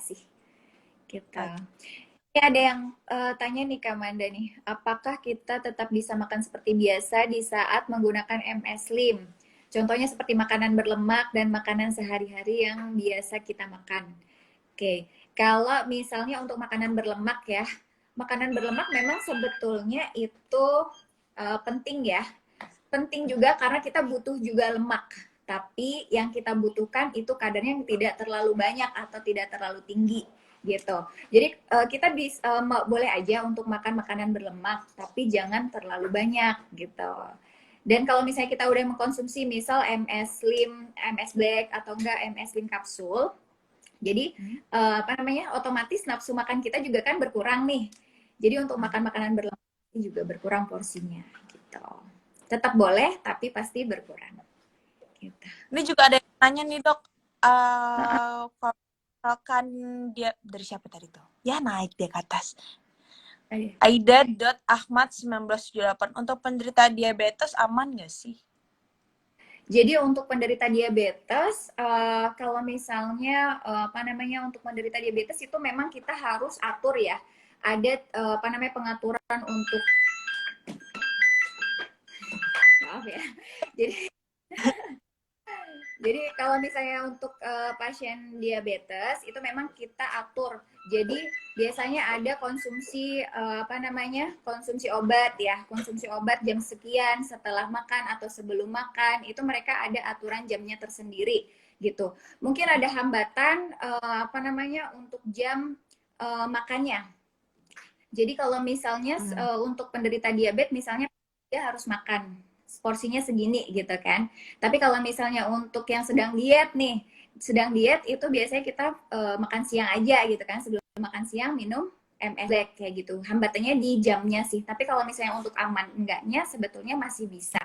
sih gitu. Ini ada yang tanya nih Kak Manda nih, apakah kita tetap bisa makan seperti biasa di saat menggunakan MS Slim? Contohnya seperti makanan berlemak dan makanan sehari-hari yang biasa kita makan. Oke, kalau misalnya untuk makanan berlemak ya, makanan berlemak memang sebetulnya itu penting ya. Penting juga karena kita butuh juga lemak. Tapi yang kita butuhkan itu kadarnya yang tidak terlalu banyak atau tidak terlalu tinggi gitu. Jadi kita bisa boleh aja untuk makan makanan berlemak, tapi jangan terlalu banyak gitu. Dan kalau misalnya kita udah mengkonsumsi misal MS Slim, MS Black atau enggak MS Slim kapsul, jadi apa namanya? Otomatis nafsu makan kita juga kan berkurang nih. Jadi untuk makan makanan berlemak juga berkurang porsinya gitu. Tetap boleh tapi pasti berkurang. Gitu. Ini juga ada yang nanya nih dok, kalau misalkan dia dari siapa tadi tuh? Ya naik dia ke atas. Aida.ahmad1978, untuk penderita diabetes aman nggak sih? Jadi untuk penderita diabetes, kalau misalnya apa namanya untuk penderita diabetes itu memang kita harus atur ya. Ada apa namanya pengaturan untuk maaf ya. Jadi kalau misalnya untuk pasien diabetes itu memang kita atur. Jadi biasanya ada konsumsi apa namanya konsumsi obat ya, konsumsi obat jam sekian setelah makan atau sebelum makan itu mereka ada aturan jamnya tersendiri gitu. Mungkin ada hambatan apa namanya untuk jam makannya. Jadi kalau misalnya untuk penderita diabetes misalnya dia harus makan porsinya segini gitu kan. Tapi kalau misalnya untuk yang sedang diet nih, sedang diet itu biasanya kita makan siang aja gitu kan. Sebelum makan siang minum MS Black kayak gitu. Hambatannya di jamnya sih. Tapi kalau misalnya untuk aman enggaknya sebetulnya masih bisa.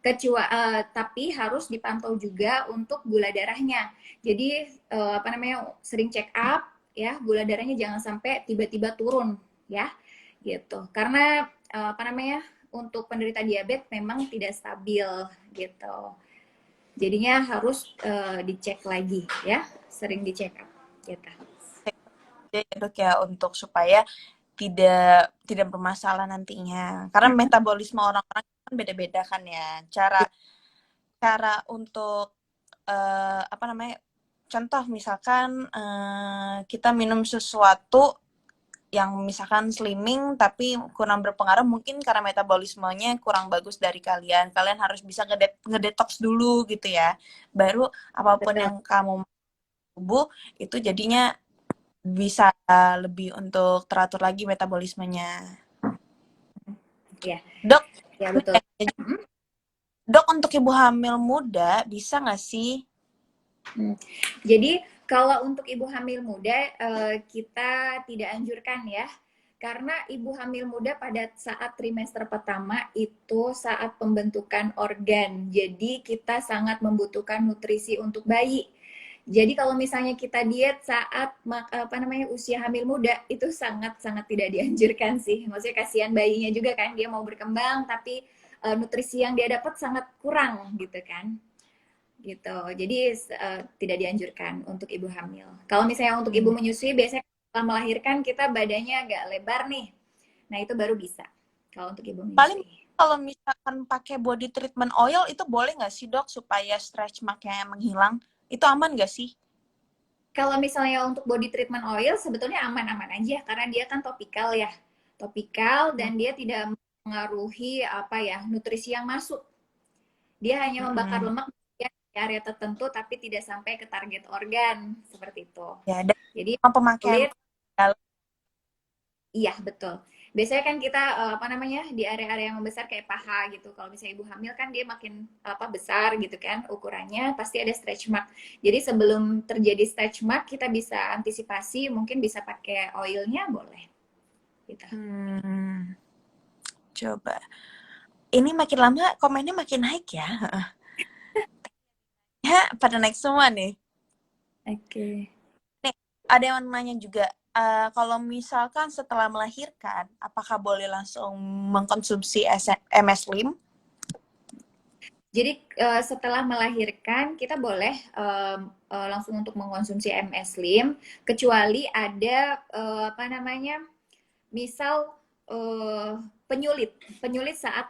Tapi harus dipantau juga untuk gula darahnya. Jadi apa namanya sering check up ya, gula darahnya jangan sampai tiba-tiba turun ya. Gitu. Karena apa namanya untuk penderita diabetes memang tidak stabil gitu. Jadinya harus dicek lagi ya, sering dicek up gitu. Ya dok ya, untuk supaya tidak bermasalah nantinya. Karena metabolisme orang-orang kan beda-beda kan ya. Cara untuk apa namanya? Contoh misalkan kita minum sesuatu yang misalkan slimming tapi kurang berpengaruh, mungkin karena metabolismenya kurang bagus dari kalian. Kalian harus bisa ngedetox dulu gitu ya. Baru apapun Betul. yang kamu tubuh itu jadinya bisa lebih untuk teratur lagi metabolismenya. Ya, Dok, ya betul. dok untuk ibu hamil muda bisa nggak sih? Jadi kalau untuk ibu hamil muda kita tidak anjurkan ya. Karena ibu hamil muda pada saat trimester pertama itu saat pembentukan organ. Jadi kita sangat membutuhkan nutrisi untuk bayi. Jadi kalau misalnya kita diet saat apa namanya usia hamil muda itu sangat-sangat tidak dianjurkan sih. Maksudnya kasihan bayinya juga kan, dia mau berkembang tapi nutrisi yang dia dapat sangat kurang gitu kan. Gitu. Jadi tidak dianjurkan untuk ibu hamil. Kalau misalnya untuk ibu menyusui biasanya setelah melahirkan kita badannya agak lebar nih. Nah, itu baru bisa kalau untuk ibu Paling menyusui. kalau misalkan pakai body treatment oil itu boleh nggak sih dok supaya stretch marknya menghilang? Itu aman nggak sih? Kalau misalnya untuk body treatment oil sebetulnya aman-aman aja karena dia kan topikal ya. Topikal dan dia tidak mengaruhi apa ya, nutrisi yang masuk. Dia hanya membakar lemak di area tertentu tapi tidak sampai ke target organ seperti itu. Ya, dan Jadi pemakaian kulit iya, betul. Biasanya kan kita apa namanya di area-area yang membesar kayak paha gitu. Kalau misalnya ibu hamil kan dia makin apa besar gitu kan ukurannya, pasti ada stretch mark. Jadi sebelum terjadi stretch mark kita bisa antisipasi, mungkin bisa pakai oilnya boleh. Gitu. Coba. Ini makin lama komennya makin naik ya. Ya, pada naik semua nih. Oke. Nih, ada yang nanya juga, kalau misalkan setelah melahirkan, apakah boleh langsung mengkonsumsi MS Slim? Jadi setelah melahirkan kita boleh langsung untuk mengkonsumsi MS Slim, kecuali ada apa namanya, misal penyulit, penyulit saat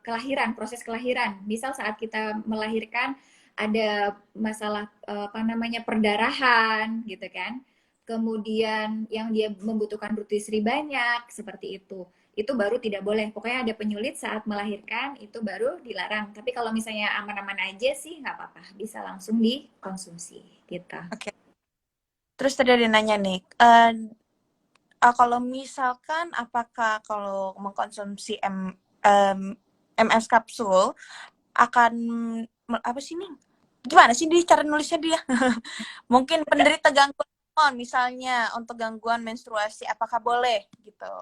kelahiran, proses kelahiran. Misal saat kita melahirkan ada masalah apa namanya perdarahan gitu kan. Kemudian yang dia membutuhkan nutrisri banyak seperti itu baru tidak boleh. Pokoknya ada penyulit saat melahirkan itu baru dilarang. Tapi kalau misalnya aman-aman aja sih nggak apa-apa, bisa langsung dikonsumsi gitu. Oke. Terus tadi ada nanya nih, kalau misalkan apakah kalau mengkonsumsi MS kapsul akan apa sih nih? Gimana sih dia cara nulisnya dia? Mungkin penderita gangguan hormon misalnya untuk gangguan menstruasi apakah boleh gitu?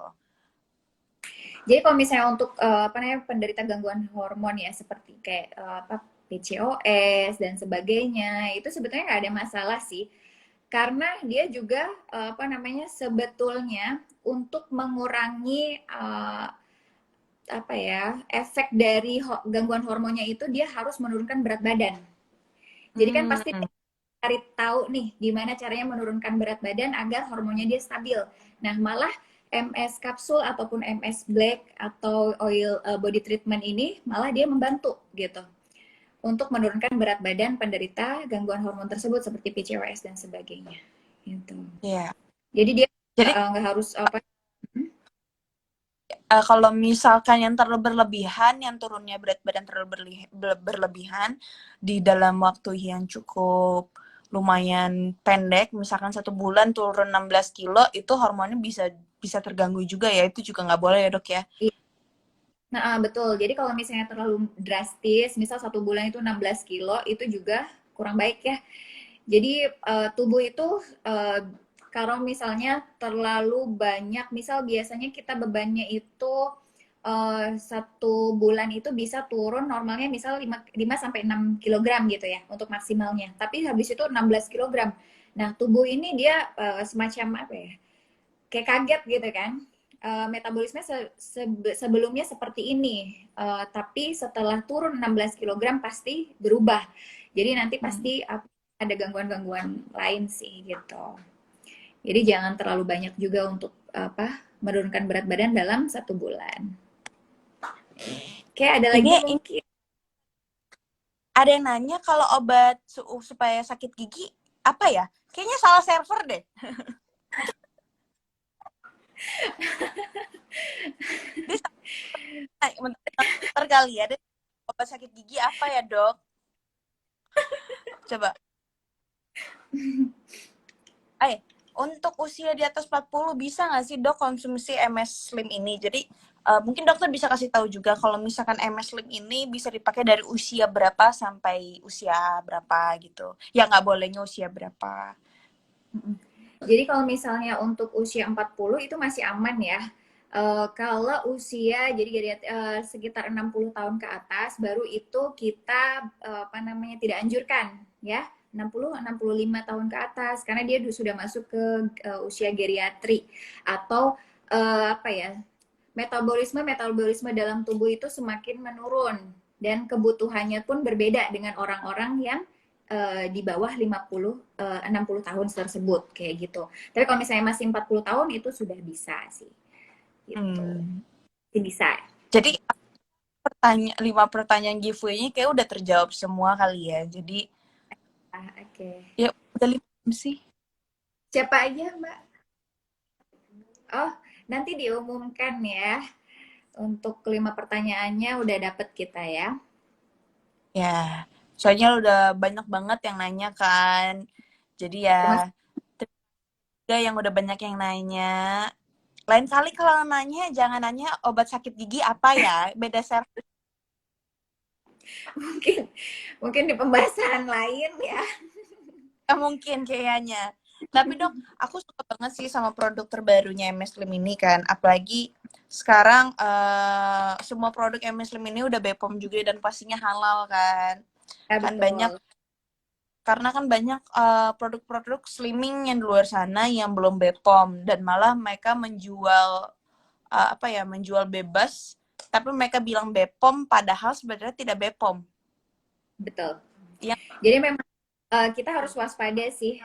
Jadi kalau misalnya untuk apa namanya penderita gangguan hormon ya seperti kayak apa PCOS dan sebagainya itu sebetulnya nggak ada masalah sih karena dia juga apa namanya sebetulnya untuk mengurangi apa ya efek dari gangguan hormonnya itu dia harus menurunkan berat badan. Jadi kan pasti Hmm. cari tahu nih gimana caranya menurunkan berat badan agar hormonnya dia stabil. Nah, malah MS kapsul ataupun MS Black atau oil body treatment ini malah dia membantu gitu untuk menurunkan berat badan penderita gangguan hormon tersebut seperti PCOS dan sebagainya. Gitu. Iya. Jadi dia Jadi nggak harus apa. kalau misalkan yang terlalu berlebihan, yang turunnya berat badan terlalu berlebihan di dalam waktu yang cukup lumayan pendek, misalkan 1 bulan turun 16 kilo, itu hormonnya bisa bisa terganggu juga ya, itu juga nggak boleh ya dok ya? Nah, betul. Jadi kalau misalnya terlalu drastis, misal 1 bulan itu 16 kilo, itu juga kurang baik ya. Jadi tubuh itu kalau misalnya terlalu banyak, misal biasanya kita bebannya itu 1 bulan itu bisa turun normalnya misal 5 sampai 6 kilogram gitu ya untuk maksimalnya. Tapi habis itu 16 kilogram. Nah, tubuh ini dia semacam apa ya? Kayak kaget gitu kan. Metabolisme sebelumnya seperti ini, tapi setelah turun 16 kilogram pasti berubah. Jadi nanti pasti ada gangguan-gangguan lain sih gitu. Jadi jangan terlalu banyak juga untuk apa menurunkan berat badan dalam 1 bulan. Oke, ada lagi Ini mungkin. ada yang nanya kalau obat supaya sakit gigi apa ya? Kayaknya salah server deh. Dia bentar kali ya, deh. Obat sakit gigi apa ya dok? Coba. Untuk usia di atas 40 bisa nggak sih dok konsumsi MS Slim ini? Jadi mungkin dokter bisa kasih tahu juga kalau misalkan MS Slim ini bisa dipakai dari usia berapa sampai usia berapa gitu. Ya nggak bolehnya usia berapa. Jadi kalau misalnya untuk usia 40 itu masih aman ya. Kalau usia jadi dari sekitar 60 tahun ke atas baru itu kita apa namanya tidak anjurkan ya. 65 tahun ke atas karena dia sudah masuk ke usia geriatri atau apa ya? Metabolisme dalam tubuh itu semakin menurun dan kebutuhannya pun berbeda dengan orang-orang yang di bawah 60 tahun tersebut kayak gitu. Tapi kalau misalnya masih 40 tahun itu sudah bisa sih. Gitu. Masih bisa. Jadi 5 pertanyaan giveaway-nya kayak udah terjawab semua kali ya. Jadi Oke. Okay. ya udah 5 sih. Siapa aja, Mbak? Oh, nanti diumumkan ya. Untuk 5 pertanyaannya udah dapet kita ya. Ya, soalnya udah banyak banget yang nanya kan. Jadi ya, udah yang udah banyak yang nanya. Lain kali kalau nanya, jangan nanya obat sakit gigi apa ya. Beda server. mungkin mungkin di pembahasan lain ya. Mungkin kayaknya. Tapi dok, aku suka banget sih sama produk terbarunya MS Slim ini kan. Apalagi sekarang semua produk MS Slim ini udah BPOM juga dan pastinya halal kan. Ya, Kan banyak betul. karena kan banyak produk-produk slimming yang di luar sana yang belum BPOM dan malah mereka menjual apa ya, menjual bebas tapi mereka bilang BPOM padahal sebenarnya tidak BPOM. Betul. Yang Jadi memang kita harus waspada sih.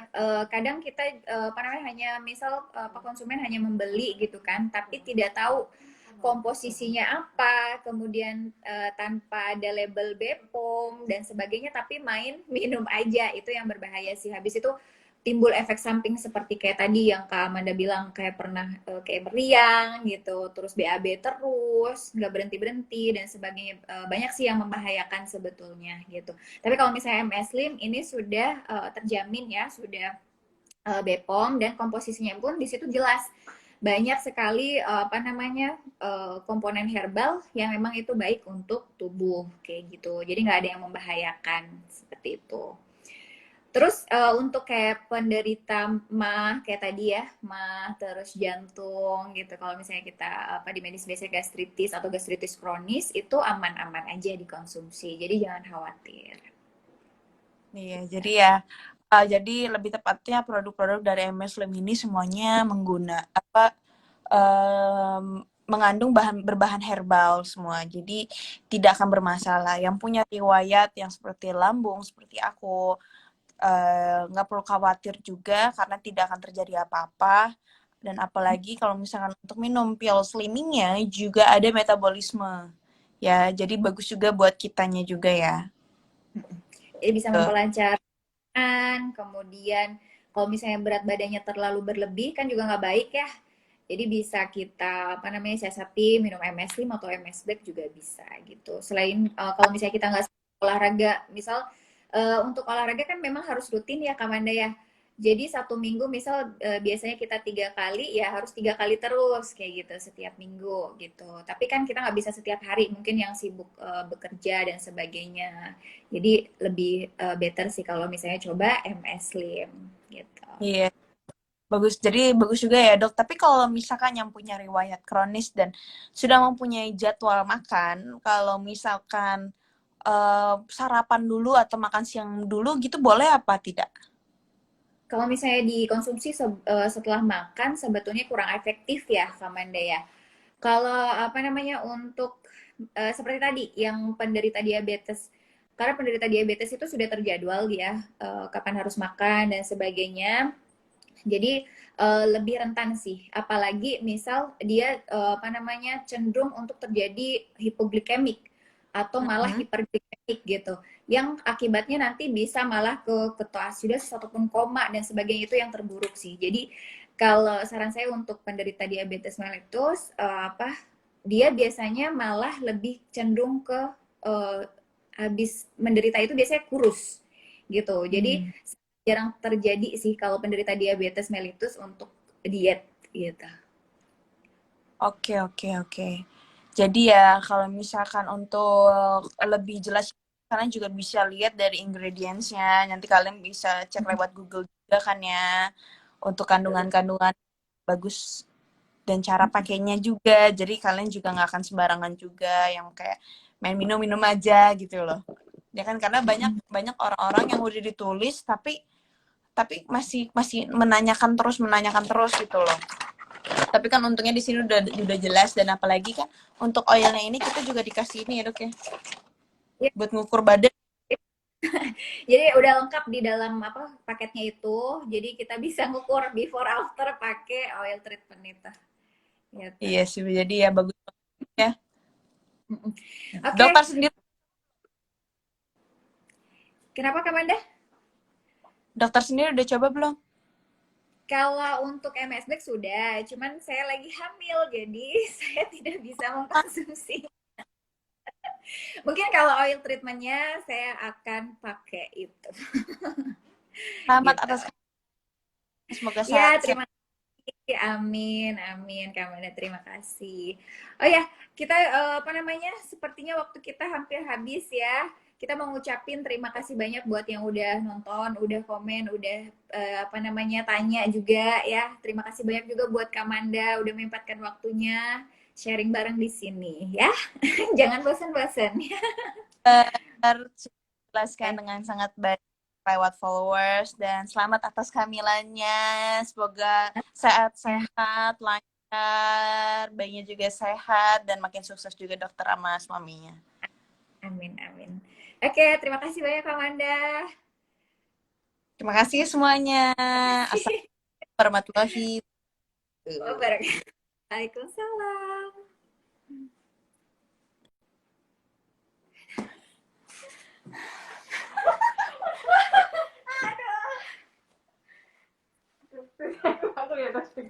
Kadang kita apa namanya hanya misal konsumen hanya membeli gitu kan, tapi tidak tahu komposisinya apa, kemudian tanpa ada label BPOM dan sebagainya, tapi main minum aja itu yang berbahaya sih. Habis itu timbul efek samping seperti kayak tadi yang Kak Amanda bilang kayak pernah kayak meriang gitu, terus BAB terus nggak berhenti berhenti dan sebagainya. Banyak sih yang membahayakan sebetulnya gitu. Tapi kalau misalnya MS Slim ini sudah terjamin ya, sudah BPOM dan komposisinya pun di situ jelas banyak sekali apa namanya komponen herbal yang memang itu baik untuk tubuh kayak gitu. Jadi nggak ada yang membahayakan seperti itu. Terus untuk kayak penderita mah kayak tadi ya, mah terus jantung gitu. Kalau misalnya kita apa di medis biasa gastritis atau gastritis kronis itu aman-aman aja dikonsumsi. Jadi jangan khawatir. Iya, Gitu. jadi ya, jadi lebih tepatnya produk-produk dari MS Slim ini semuanya em, mengandung berbahan herbal semua. Jadi tidak akan bermasalah. Yang punya riwayat yang seperti lambung, seperti aku, nggak perlu khawatir juga karena tidak akan terjadi apa-apa. Dan apalagi kalau misalkan untuk minum pil slimmingnya juga ada metabolisme. Ya, jadi bagus juga buat kitanya juga ya. Jadi bisa Tuh. memperlancarkan, kemudian kalau misalnya berat badannya terlalu berlebih kan juga nggak baik ya. Jadi bisa kita apa namanya siasati minum MS5 atau MS Back juga bisa gitu. Selain kalau misalnya kita nggak olahraga, misal untuk olahraga kan memang harus rutin ya Kamanda ya. Jadi satu minggu misal biasanya kita 3 kali ya harus 3 kali terus kayak gitu setiap minggu gitu. Tapi kan kita nggak bisa setiap hari mungkin yang sibuk bekerja dan sebagainya. Jadi lebih better sih kalau misalnya coba MS Slim gitu. Iya. Bagus, jadi bagus juga ya dok. Tapi kalau misalkan yang punya riwayat kronis dan sudah mempunyai jadwal makan, kalau misalkan sarapan dulu atau makan siang dulu gitu boleh apa tidak? Kalau misalnya dikonsumsi setelah makan sebetulnya kurang efektif ya Kamanda ya. Kalau apa namanya untuk seperti tadi yang penderita diabetes, karena penderita diabetes itu sudah terjadwal ya kapan harus makan dan sebagainya. Jadi lebih rentan sih, apalagi misal dia apa namanya cenderung untuk terjadi hipoglikemik atau malah Mm-mm. hiperglikemik gitu, yang akibatnya nanti bisa malah ke ketoasidosis ataupun koma dan sebagainya itu yang terburuk sih. Jadi kalau saran saya untuk penderita diabetes mellitus apa dia biasanya malah lebih cenderung ke uh, habis menderita itu biasanya kurus gitu. Jadi Hmm. jarang terjadi sih kalau penderita diabetes mellitus untuk diet gitu. Oke, oke, oke. Jadi ya kalau misalkan untuk lebih jelas kalian juga bisa lihat dari ingredients-nya. Nanti kalian bisa cek lewat Google juga kan ya untuk kandungan-kandungan bagus dan cara pakainya juga. Jadi kalian juga nggak akan sembarangan juga yang kayak main minum-minum aja gitu loh. Ya kan karena banyak banyak orang-orang yang udah ditulis tapi masih masih menanyakan terus gitu loh. Tapi kan untungnya di sini udah jelas dan apalagi kan untuk oilnya ini kita juga dikasih ini ya dok ya Ya, buat ngukur badan. jadi udah lengkap di dalam apa paketnya itu. Jadi kita bisa ngukur before after pakai oil treatment itu. Gitu. Iya sih jadi ya bagus ya. Oke, Dokter sendiri kenapa Kamanda? dokter sendiri udah coba belum? Kalau untuk MSB sudah, cuman saya lagi hamil, jadi saya tidak bisa mengkonsumsi. Mungkin kalau oil treatmentnya saya akan pakai itu, Selamat gitu. atas semoga Ya, sehat-sehat. terima kasih. Amin, amin, Kamanda. Terima kasih. Oh ya, kita apa namanya? Sepertinya waktu kita hampir habis ya. Kita mau ngucapin terima kasih banyak buat yang udah nonton, udah komen, udah apa namanya tanya juga ya. Terima kasih banyak juga buat Kamanda udah menyempatkan waktunya sharing bareng di sini ya. Jangan bosan-bosan. Jelaskan dengan sangat baik lewat followers dan selamat atas kehamilannya. Semoga sehat-sehat, lancar, bayinya juga sehat dan makin sukses juga dokter sama suaminya. Amin, amin. Oke, terima kasih banyak Kamanda. Terima kasih semuanya. Assalamualaikum warahmatullahi wabarakatuh. Waalaikumsalam. Aduh. Aku ya pasti.